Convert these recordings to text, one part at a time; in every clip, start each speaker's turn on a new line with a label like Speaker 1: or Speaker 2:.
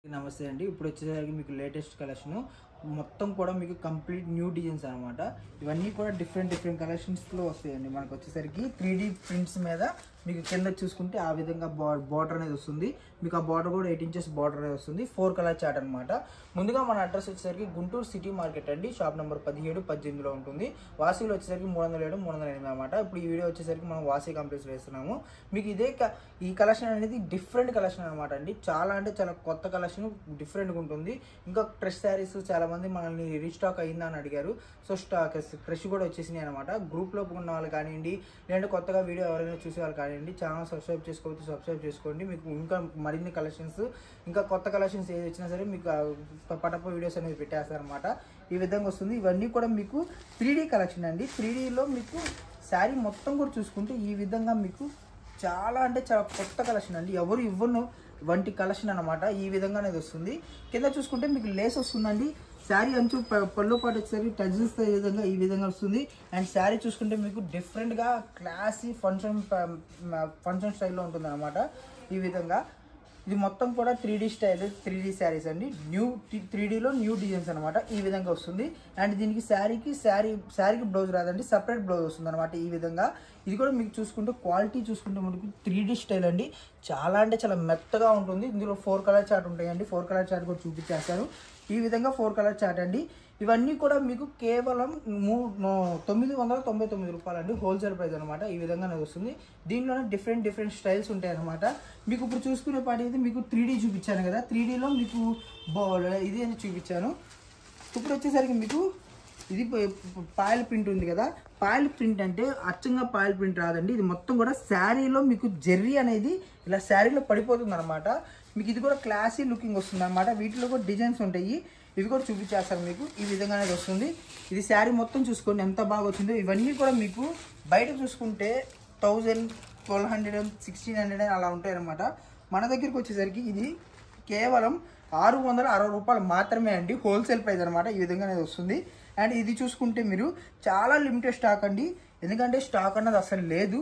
Speaker 1: నమస్తే అండి. ఇప్పుడు వచ్చేసరికి మీకు లేటెస్ట్ కలెక్షన్ మొత్తం కూడా మీకు కంప్లీట్ న్యూ డిజైన్స్ అనమాట. ఇవన్నీ కూడా డిఫరెంట్ కలెక్షన్స్లో వస్తాయండి. మనకు వచ్చేసరికి 3D ప్రింట్స్ మీద మీకు కింద చూసుకుంటే ఆ విధంగా బార్డర్ అనేది వస్తుంది. మీకు ఆ బార్డర్ కూడా 8 ఇంచెస్ బార్డర్ అనేది వస్తుంది. 4 కలర్ చార్ట్ అనమాట. ముందుగా మన అడ్రస్ వచ్చేసరికి గుంటూరు సిటీ మార్కెట్ అండి. షాప్ నెంబర్ 17, 18లో ఉంటుంది. వాసీలో వచ్చేసరికి 307, 308 అనమాట. ఇప్పుడు ఈ వీడియో వచ్చేసరికి మనం వాసీ కాంప్లెక్స్లో వేస్తున్నాము. మీకు ఈ కలెక్షన్ అనేది డిఫరెంట్ కలెక్షన్ అనమాట అండి. చాలా అంటే చాలా కొత్త కలెక్షన్, డిఫరెంట్గా ఉంటుంది. ఇంకా క్రష్ శారీస్ చాలా మంది మనల్ని రీస్టాక్ అయిందా అని అడిగారు. సో క్రష్ కూడా వచ్చేసినాయి అనమాట. గ్రూప్లో ఉన్న వాళ్ళు కానివ్వండి, లేదంటే కొత్తగా వీడియో ఎవరైనా చూసే వాళ్ళు కానివ్వండి, ఛానల్ సబ్స్క్రైబ్ చేసుకోండి. మీకు ఇంకా మరిన్ని కలెక్షన్స్, ఇంకా కొత్త కలెక్షన్స్ ఏది వచ్చినా సరే మీకు పటప వీడియోస్ అనేది పెట్టేస్తారు అనమాట. ఈ విధంగా వస్తుంది. ఇవన్నీ కూడా మీకు 3D కలెక్షన్ అండి. 3Dలో మీకు శారీ మొత్తం కూడా చూసుకుంటే ఈ విధంగా మీకు చాలా అంటే చాలా కొత్త కలెక్షన్ అండి. ఎవరు ఇవ్వను వంటి కలెక్షన్ అనమాట. ఈ విధంగా అనేది వస్తుంది. కింద చూసుకుంటే మీకు లేస్ వస్తుందండి. శారీ అంచు పళ్ళు పాటు వచ్చేసరికి టజిల్స్ ఈ విధంగా వస్తుంది. అండ్ శారీ చూసుకుంటే మీకు డిఫరెంట్గా క్లాసీ ఫంక్షన్ స్టైల్లో ఉంటుంది అనమాట. ఈ విధంగా ఇది మొత్తం కూడా 3D స్టైల్, 3D శారీస్ అండి. 3Dలో న్యూ డిజైన్స్ అనమాట. ఈ విధంగా వస్తుంది. అండ్ దీనికి శారీకి బ్లౌజ్ రాదండి, సపరేట్ బ్లౌజ్ వస్తుంది అనమాట. ఈ విధంగా ఇది కూడా మీకు చూసుకుంటే క్వాలిటీ చూసుకుంటే మనకు 3D స్టైల్ అండి. చాలా అంటే చాలా మెత్తగా ఉంటుంది. ఇందులో 4 కలర్ చార్ట్ ఉంటాయండి. 4 కలర్ చార్ట్ కూడా చూపించేస్తాను. ఈ విధంగా 4 కలర్ చార్ట్ అండి. ఇవన్నీ కూడా మీకు కేవలం 999 రూపాయలు అండి. హోల్సేల్ ప్రైస్ అనమాట. ఈ విధంగానే వస్తుంది. దీంట్లోనే డిఫరెంట్ స్టైల్స్ ఉంటాయి అనమాట. మీకు ఇప్పుడు చూసుకునే పాటి అయితే మీకు 3D చూపించాను కదా, 3Dలో మీకు ఇది అని చూపించాను. ఇప్పుడు వచ్చేసరికి మీకు ఇది పాయల్ ప్రింట్ ఉంది కదా. పాయల్ ప్రింట్ అంటే అచ్చంగా పాయల్ ప్రింట్ రాదండి. ఇది మొత్తం కూడా శారీలో మీకు జెర్రీ అనేది ఇలా శారీలో పడిపోతుంది అనమాట. మీకు ఇది కూడా క్లాసీ లుకింగ్ వస్తుంది అనమాట. వీటిలో కూడా డిజైన్స్ ఉంటాయి. ఇవి కూడా చూపించేస్తారు మీకు. ఈ విధంగా అనేది వస్తుంది. ఇది శారీ మొత్తం చూసుకోండి ఎంత బాగా వచ్చిందో. ఇవన్నీ కూడా మీకు బయట చూసుకుంటే 1000, 1200, 1600 అలా ఉంటాయి అనమాట. మన దగ్గరికి వచ్చేసరికి ఇది కేవలం 660 రూపాయలు మాత్రమే అండి. హోల్సేల్ ప్రైస్ అనమాట. ఈ విధంగా అనేది వస్తుంది. అండ్ ఇది చూసుకుంటే మీరు చాలా లిమిటెడ్ స్టాక్ అండి. ఎందుకంటే స్టాక్ అన్నది అసలు లేదు.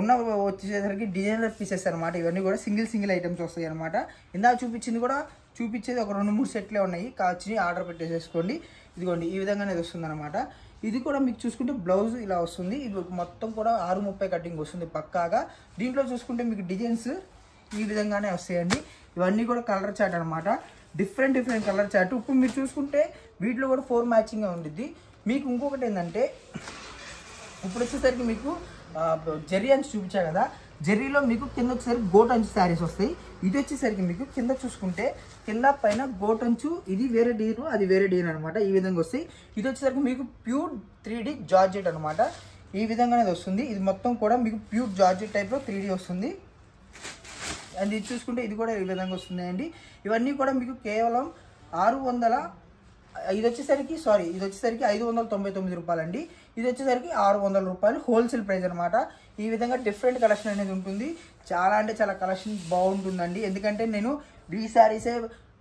Speaker 1: ఉన్న వచ్చేసరికి డిజైనర్ పీసెస్ అనమాట. ఇవన్నీ కూడా సింగిల్ ఐటమ్స్ వస్తాయి అనమాట. ఇందాక చూపించేది ఒక 2-3 సెట్లే ఉన్నాయి. కాచి ఆర్డర్ పెట్టేసేసుకోండి. ఇదిగోండి ఈ విధంగా అనేది వస్తుంది అనమాట. ఇది కూడా మీకు చూసుకుంటే బ్లౌజ్ ఇలా వస్తుంది. ఇది మొత్తం కూడా 630 కటింగ్ వస్తుంది పక్కాగా. దీంట్లో చూసుకుంటే మీకు డిజైన్స్ ఈ విధంగానే వస్తాయండి. ఇవన్నీ కూడా కలర్ చార్ట్ అనమాట. Different colour chart. ఇప్పుడు మీరు చూసుకుంటే వీటిలో కూడా 4 మ్యాచింగ్గా ఉండిద్ది. మీకు ఇంకొకటి ఏంటంటే ఇప్పుడు వచ్చేసరికి మీకు జెర్రీ అంచు చూపించా కదా, జెర్రీలో మీకు కింద వచ్చేసరికి గోట్ అంచు శారీస్ వస్తాయి. ఇది వచ్చేసరికి మీకు కింద చూసుకుంటే కింద పైన గోట్ అంచు, ఇది వేరే డీను అది వేరే డీన్ అనమాట. ఈ విధంగా వస్తాయి. ఇది వచ్చేసరికి మీకు ప్యూర్ 3D జార్జెట్ అనమాట. ఈ విధంగా అనేది వస్తుంది. ఇది మొత్తం కూడా మీకు ప్యూర్ జార్జెట్ టైప్లో 3D వస్తుంది. అండ్ ఇది చూసుకుంటే ఇది కూడా ఈ విధంగా వస్తుంది అండి. ఇవన్నీ కూడా మీకు కేవలం 600, ఇది వచ్చేసరికి 599 రూపాయలు అండి. ఇది వచ్చేసరికి 600 రూపాయలు హోల్సేల్ ప్రైస్ అనమాట. ఈ విధంగా డిఫరెంట్ కలెక్షన్ అనేది ఉంటుంది. చాలా అంటే చాలా కలెక్షన్ బాగుంటుందండి. ఎందుకంటే నేను ఈ శారీసే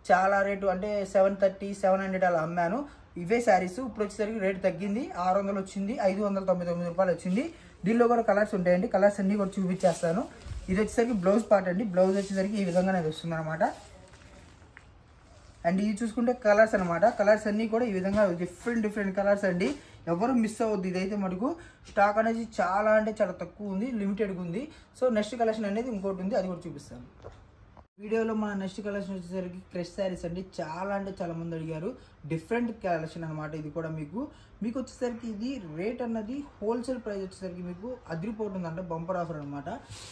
Speaker 1: చాలా రేటు అంటే 730, 700 అలా అమ్మాను. ఇవే శారీస్ ఇప్పుడు వచ్చేసరికి రేటు తగ్గింది. 600 వచ్చింది, 599 రూపాయలు వచ్చింది. దీనిలో కూడా కలర్స్ ఉంటాయండి. కలర్స్ అన్నీ కూడా చూపించేస్తాను. ఇది వచ్చేసరికి బ్లౌజ్ పార్ట్ అండి. బ్లౌజ్ వచ్చేసరికి ఈ విధంగా అనేది వస్తుంది అనమాట. అండ్ ఇది చూసుకుంటే కలర్స్ అనమాట. కలర్స్ అన్నీ కూడా ఈ విధంగా డిఫరెంట్ కలర్స్ అండి. ఎవరు మిస్ అవ్వద్దు. ఇదైతే మనకు స్టాక్ అనేది చాలా అంటే చాలా తక్కువ ఉంది, లిమిటెడ్గా ఉంది. సో నెక్స్ట్ కలెక్షన్ అనేది ఇంకోటి ఉంది, అది కూడా చూపిస్తాను. వీడియోలో మన నెక్స్ట్ కలెక్షన్ వచ్చేసరికి క్రష్ శారీస్ అండి. చాలా అంటే చాలా మంది అడిగారు. డిఫరెంట్ కలెక్షన్ అనమాట. ఇది కూడా మీకు వచ్చేసరికి ఇది రేట్ అన్నది హోల్సేల్ ప్రైస్ వచ్చేసరికి మీకు అదిరిపోతుందంటే బంపర్ ఆఫర్ అనమాట.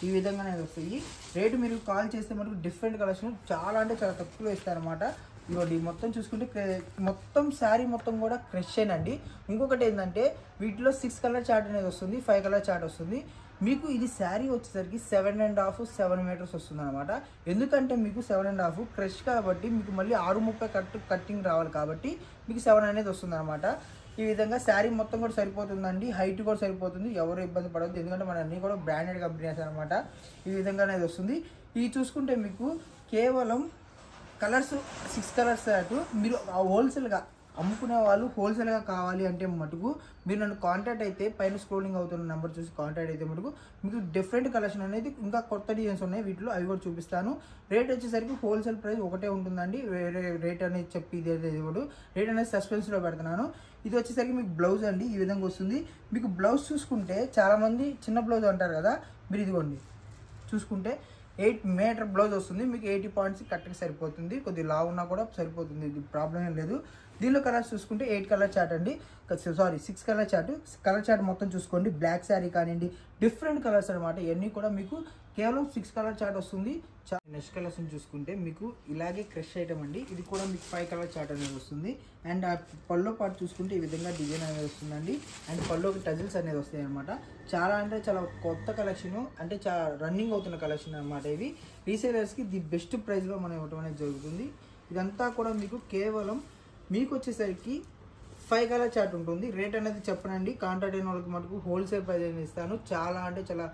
Speaker 1: ఈ విధంగానే వస్తాయి. రేటు మీరు కాల్ చేస్తే మనకు డిఫరెంట్ కలెక్షన్ చాలా అంటే చాలా తక్కువ ఇస్తారనమాట. ఇవ్వండి మొత్తం చూసుకుంటే మొత్తం శారీ మొత్తం కూడా క్రష్ అండి. ఇంకొకటి ఏంటంటే వీటిలో 6 కలర్ చార్ట్ అనేది వస్తుంది, 5 కలర్ చార్ట్ వస్తుంది. మీకు ఇది శారీ వచ్చేసరికి 7.5, 7 మీటర్స్ వస్తుంది అనమాట. ఎందుకంటే మీకు 7.5 క్రష్ కాబట్టి మీకు మళ్ళీ 630 కట్టింగ్ రావాలి కాబట్టి మీకు 7 అనేది వస్తుంది అనమాట. ఈ విధంగా శారీ మొత్తం కూడా సరిపోతుందండి. హైట్ కూడా సరిపోతుంది. ఎవరు ఇబ్బంది పడవద్దు. ఎందుకంటే మన అన్నీ కూడా బ్రాండెడ్ కంపెనీస్ అనమాట. ఈ విధంగా అనేది వస్తుంది. ఇది చూసుకుంటే మీకు కేవలం కలర్స్ 6 కలర్స్ మీరు హోల్సేల్గా అమ్ముకునే వాళ్ళు హోల్సేల్గా కావాలి అంటే మటుకు మీరు నన్ను కాంటాక్ట్ అయితే పైన స్క్రోలింగ్ అవుతున్న నెంబర్ చూసి కాంటాక్ట్ అయితే మటుకు మీకు డిఫరెంట్ కలెక్షన్ అనేది ఇంకా కొత్త డిజైన్స్ ఉన్నాయి, వీటిలో అవి కూడా చూపిస్తాను. రేట్ వచ్చేసరికి హోల్సేల్ ప్రైస్ ఒకటే ఉంటుందండి, వేరే రేట్ అనేది చెప్పి ఇదే ఇవ్వడు, రేట్ అనేది సస్పెన్స్లో పెడుతున్నాను. ఇది వచ్చేసరికి మీకు బ్లౌజ్ అండి, ఈ విధంగా వస్తుంది. మీకు బ్లౌజ్ చూసుకుంటే చాలామంది చిన్న బ్లౌజ్ అంటారు కదా, మీరు ఇదిగోండి చూసుకుంటే 8 మీటర్ బ్లౌజ్ వస్తుంది. మీకు 80 పాయింట్స్ కరెక్ట్గా సరిపోతుంది, కొద్దిగా లావు ఉన్నా కూడా సరిపోతుంది, ఇది ప్రాబ్లం ఏం లేదు. దీనిలో కలర్స్ చూసుకుంటే 8 కలర్ చార్ట్ అండి, sorry 6 colour chart. Colour chart మొత్తం చూసుకోండి, బ్లాక్ శారీ కానివ్వండి, డిఫరెంట్ కలర్స్ అనమాట. ఇవన్నీ కూడా మీకు కేవలం 6 కలర్ చార్ట్ వస్తుంది. నెక్స్ట్ కలర్స్ చూసుకుంటే మీకు ఇలాగే క్రష్ ఐటమ్ అండి, ఇది కూడా మీకు 5 కలర్ చార్ట్ అనేది వస్తుంది. అండ్ ఆ పల్లో పాటు చూసుకుంటే ఈ విధంగా డిజైన్ అనేది వస్తుందండి. అండ్ పల్లోకి టజిల్స్ అనేది వస్తాయి అనమాట. చాలా అంటే చాలా కొత్త కలెక్షన్, అంటే చాలా రన్నింగ్ అవుతున్న కలెక్షన్ అనమాట. ఇది రీసేలర్స్కి ది బెస్ట్ ప్రైస్లో మనం ఇవ్వడం అనేది జరుగుతుంది. ఇదంతా కూడా మీకు కేవలం మీకు వచ్చేసరికి 5 కలర్ చార్ట్ ఉంటుంది. రేట్ అనేది చెప్పనండి, కాంటాక్ట్ అయిన వాళ్ళకి మటుకు హోల్సేల్ ప్రైస్ అనేది ఇస్తాను. చాలా అంటే చాలా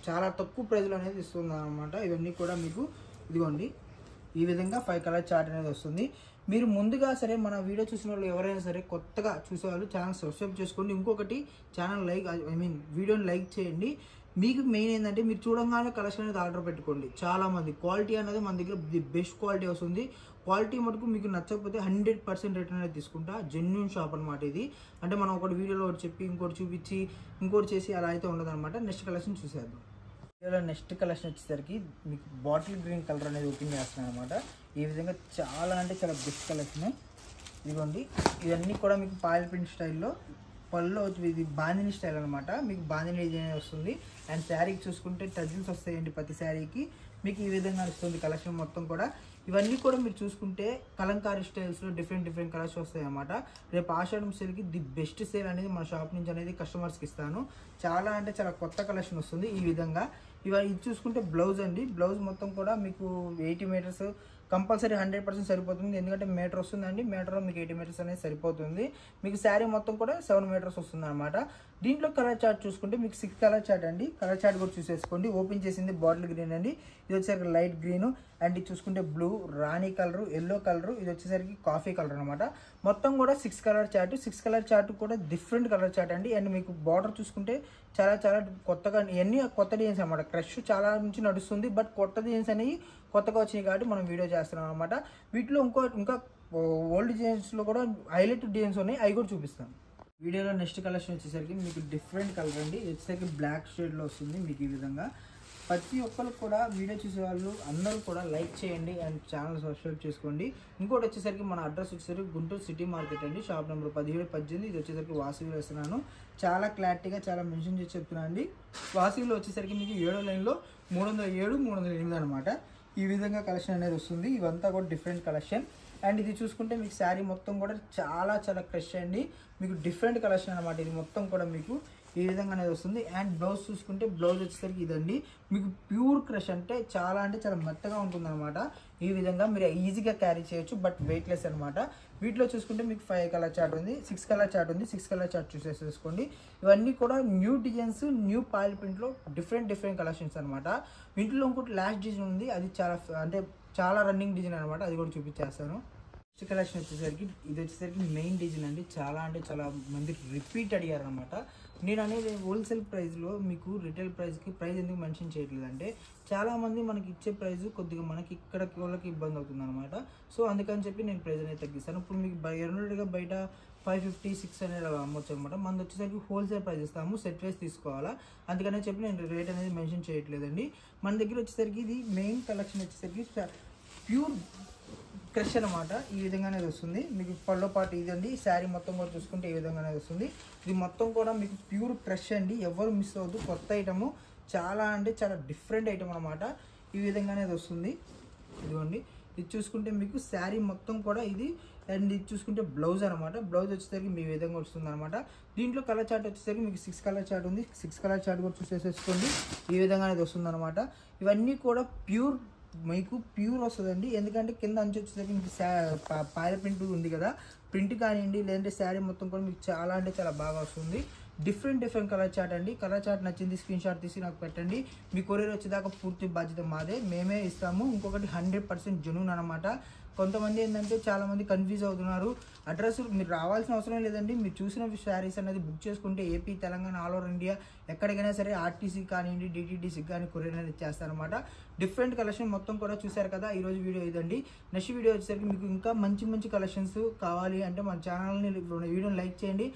Speaker 1: చాలా తక్కువ ప్రైస్లో అనేది ఇస్తుంది అనమాట. ఇవన్నీ కూడా మీకు ఇదిగోండి ఈ విధంగా 5 కలర్ చార్ట్ అనేది వస్తుంది. మీరు ముందుగా సరే మన వీడియో చూసిన వాళ్ళు ఎవరైనా సరే కొత్తగా చూసేవాళ్ళు ఛానల్ సబ్స్క్రైబ్ చేసుకోండి. ఇంకొకటి ఛానల్ వీడియోని లైక్ చేయండి. మీకు మెయిన్ ఏంటంటే మీరు చూడంగానే కలెక్షన్ అనేది ఆర్డర్ పెట్టుకోండి. చాలామంది క్వాలిటీ అనేది మన దగ్గర ది బెస్ట్ క్వాలిటీ వస్తుంది. క్వాలిటీ మటుకు మీకు నచ్చకపోతే 100% రిటర్న్ అనేది తీసుకుంటా. జెన్యూన్ షాప్ అనమాట ఇది. అంటే మనం ఒకటి వీడియోలో ఒకటి చెప్పి ఇంకోటి చూపించి ఇంకోటి చేసి అలా అయితే ఉండదు అనమాట. నెక్స్ట్ కలెక్షన్ చూసేద్దాం. వీడియోలో నెక్స్ట్ కలెక్షన్ వచ్చేసరికి మీకు బాటిల్ గ్రీన్ కలర్ అనేది ఓపెన్ చేస్తున్నాను అనమాట. ఈ విధంగా చాలా అంటే చాలా బెస్ట్ కలెక్షన్. ఇదిగోండి ఇవన్నీ కూడా మీకు పాయల్ ప్రింట్ స్టైల్లో, పళ్ళు ఇది బాందిని స్టైల్ అనమాట. మీకు బాందిని డిజైన్ వస్తుంది. అండ్ శారీకి చూసుకుంటే టజిల్స్ వస్తాయండి ప్రతి శారీకి. మీకు ఈ విధంగా వస్తుంది కలెక్షన్ మొత్తం కూడా. ఇవన్నీ కూడా మీరు చూసుకుంటే కలంకారీ స్టైల్స్లో డిఫరెంట్ కలర్స్ వస్తాయి అన్నమాట. రేపు ఆషాఢం సేల్కి ది బెస్ట్ సేల్ అనేది మన షాప్ నుంచి అనేది కస్టమర్స్కి ఇస్తాను. చాలా అంటే చాలా కొత్త కలెక్షన్ వస్తుంది ఈ విధంగా. ఇది చూసుకుంటే బ్లౌజ్ అండి. బ్లౌజ్ మొత్తం కూడా మీకు 80 మీటర్స్ కంపల్సరీ 100% సరిపోతుంది. ఎందుకంటే మీటర్ వస్తుందండి, మీటర్లో మీకు 80 మీటర్స్ అనేది సరిపోతుంది. మీకు శారీ మొత్తం కూడా 7 మీటర్స్ వస్తుంది అనమాట. దీంట్లో కలర్ చార్ట్ చూసుకుంటే మీకు 6 కలర్ చార్ట్ అండి. కలర్ చార్ట్ కూడా చూసేసుకోండి. ఓపెన్ చేసింది బాటిల్ గ్రీన్ అండి, ఇది వచ్చేసరికి లైట్ గ్రీన్, అండ్ ఇది చూసుకుంటే బ్లూ, రాణి కలరు, ఎల్లో కలరు, ఇది వచ్చేసరికి కాఫీ కలర్ అనమాట. మొత్తం కూడా 6 కలర్ చార్ట్. 6 కలర్ చార్ట్ కూడా డిఫరెంట్ కలర్ చార్ట్ అండి. అండ్ మీకు బార్డర్ చూసుకుంటే చాలా కొత్తగా, ఇవన్నీ కొత్త డిజైన్స్ అనమాట. క్రష్ చాలా నుంచి నడుస్తుంది, బట్ కొత్త డిజైన్స్ అనేవి కొత్తగా వచ్చినాయి కాబట్టి మనం వీడియో చేస్తున్నాం అనమాట. వీటిలో ఇంకా ఓల్డ్ డిజైన్స్లో కూడా హైలైట్ డిజైన్స్ ఉన్నాయి, అవి కూడా చూపిస్తాను వీడియోలో. నెక్స్ట్ కలెక్షన్ వచ్చేసరికి మీకు డిఫరెంట్ కలర్ అండి. వచ్చేసరికి బ్లాక్ షేడ్లో వస్తుంది మీకు ఈ విధంగా. ప్రతి ఒక్కరు కూడా వీడియో చూసే వాళ్ళు అందరూ కూడా లైక్ చేయండి అండ్ ఛానల్ సబ్స్క్రైబ్ చేసుకోండి. ఇంకోటి వచ్చేసరికి మన అడ్రస్ వచ్చేసరికి గుంటూరు సిటీ మార్కెట్ అండి, షాప్ నెంబర్ 1718. ఇది వచ్చేసరికి వాసవిలో వేస్తున్నాను. చాలా క్లారిటీగా చాలా మెన్షన్ చేసి చెప్తున్నాను అండి. వాసవిలో వచ్చేసరికి మీకు 7వ లైన్లో 307, 308 అనమాట. ఈ విధంగా కలెక్షన్ అనేది వస్తుంది. ఇవంతా కూడా డిఫరెంట్ కలెక్షన్. అండ్ ఇది చూసుకుంటే మీకు శారీ మొత్తం కూడా చాలా క్రష్ అండి. మీకు డిఫరెంట్ కలెక్షన్ అనమాట. ఇది మొత్తం కూడా మీకు ఈ విధంగా అనేది వస్తుంది. అండ్ బ్లౌజ్ చూసుకుంటే బ్లౌజ్ వచ్చేసరికి ఇదండి. మీకు ప్యూర్ క్రష్ అంటే చాలా మెత్తగా ఉంటుంది అనమాట. ఈ విధంగా మీరు ఈజీగా క్యారీ చేయొచ్చు, బట్ వెయిట్లెస్ అనమాట. వీటిలో చూసుకుంటే మీకు 5 కలర్ చార్ట్ ఉంది, 6 కలర్ చార్ట్ ఉంది. 6 కలర్ చార్ట్ చూసేసుకోండి. ఇవన్నీ కూడా న్యూ డిజైన్స్, న్యూ పాయిల్ ప్రింట్లో డిఫరెంట్ కలెక్షన్స్ అనమాట. వీటిలో ఇంకోటి లాస్ట్ డిజైన్ ఉంది, అది చాలా రన్నింగ్ డిజైన్ అనమాట. అది కూడా చూపించేస్తాను. నెక్స్ట్ కలెక్షన్ వచ్చేసరికి ఇది వచ్చేసరికి మెయిన్ డిజైన్ అండి. చాలా మంది రిపీట్ అడిగారు అనమాట. నేను అనేది హోల్సేల్ ప్రైస్లో మీకు రిటైల్ ప్రైస్కి ప్రైస్ ఎందుకు మెన్షన్ చేయట్లేదు అంటే, చాలామంది మనకి ఇచ్చే ప్రైస్ కొద్దిగా మనకి ఇక్కడ వాళ్ళకి ఇబ్బంది అవుతుంది అనమాట. సో అందుకని చెప్పి నేను ప్రైస్ అనేది తగ్గిస్తాను. ఇప్పుడు మీకు ఎర్రగా బయట 550, 600 అమ్మొచ్చు అనమాట. మనది వచ్చేసరికి హోల్సేల్ ప్రైస్ ఇస్తాము, సెట్ వైస్ తీసుకోవాలా, అందుకనే చెప్పి నేను రేట్ అనేది మెన్షన్ చేయట్లేదండి. మన దగ్గర వచ్చేసరికి ఇది మెయిన్ కలెక్షన్ వచ్చేసరికి ప్యూర్ క్రష్ అనమాట. ఈ విధంగా అనేది వస్తుంది మీకు. పళ్ళో పాటు ఇదండి. శారీ మొత్తం కూడా చూసుకుంటే ఈ విధంగా అనేది వస్తుంది. ఇది మొత్తం కూడా మీకు ప్యూర్ క్రష్ అండి, ఎవరు మిస్ అవ్వద్దు. కొత్త ఐటము, చాలా డిఫరెంట్ ఐటమ్ అనమాట. ఈ విధంగా అనేది వస్తుంది. ఇదిగోండి ఇది చూసుకుంటే మీకు శారీ మొత్తం కూడా ఇది. అండ్ ఇది చూసుకుంటే బ్లౌజ్ అనమాట. బ్లౌజ్ వచ్చేసరికి మీ విధంగా వస్తుంది అనమాట. దీంట్లో కలర్ చార్ట్ వచ్చేసరికి మీకు 6 కలర్ చార్ట్ ఉంది. 6 కలర్ చార్ట్ కూడా చూసేసుకోండి. ఈ విధంగా అనేది వస్తుంది అనమాట. ఇవన్నీ కూడా మీకు ప్యూర్ వస్తుందండి. ఎందుకంటే కింద అంచు వచ్చేసరికి మీకు పాయల ప్రింట్ ఉంది కదా, ప్రింట్ కానివ్వండి, లేదంటే శారీ మొత్తం కూడా మీకు చాలా బాగా వస్తుంది. డిఫరెంట్ కలర్ చార్ట్ అండి. కలర్ చార్ట్ నచ్చింది స్క్రీన్ షాట్ తీసి నాకు పెట్టండి. మీ కొరియర్ వచ్చేదాకా పూర్తి బాధ్యత మాదే, మేమే ఇస్తాము. ఇంకొకటి 100% జెన్యూన్ అనమాట. కొంతమంది ఏంటంటే చాలామంది కన్ఫ్యూజ్ అవుతున్నారు. అడ్రస్ మీరు రావాల్సిన అవసరం లేదండి. మీరు చూసిన శారీస్ అనేది బుక్ చేసుకుంటే AP, Telangana, all over India ఎక్కడికైనా సరే ఆర్టీసీ కానివ్వండి, డిటీడీసీకి కానీ కొరియర్ అనేది ఇచ్చేస్తారనమాట. డిఫరెంట్ కలెక్షన్ మొత్తం కూడా చూశారు కదా. ఈరోజు వీడియో ఇదండి. నెక్స్ట్ వీడియో వచ్చేసరికి మీకు ఇంకా మంచి కలెక్షన్స్ కావాలి అంటే మన ఛానల్ని వీడియోని లైక్ చేయండి.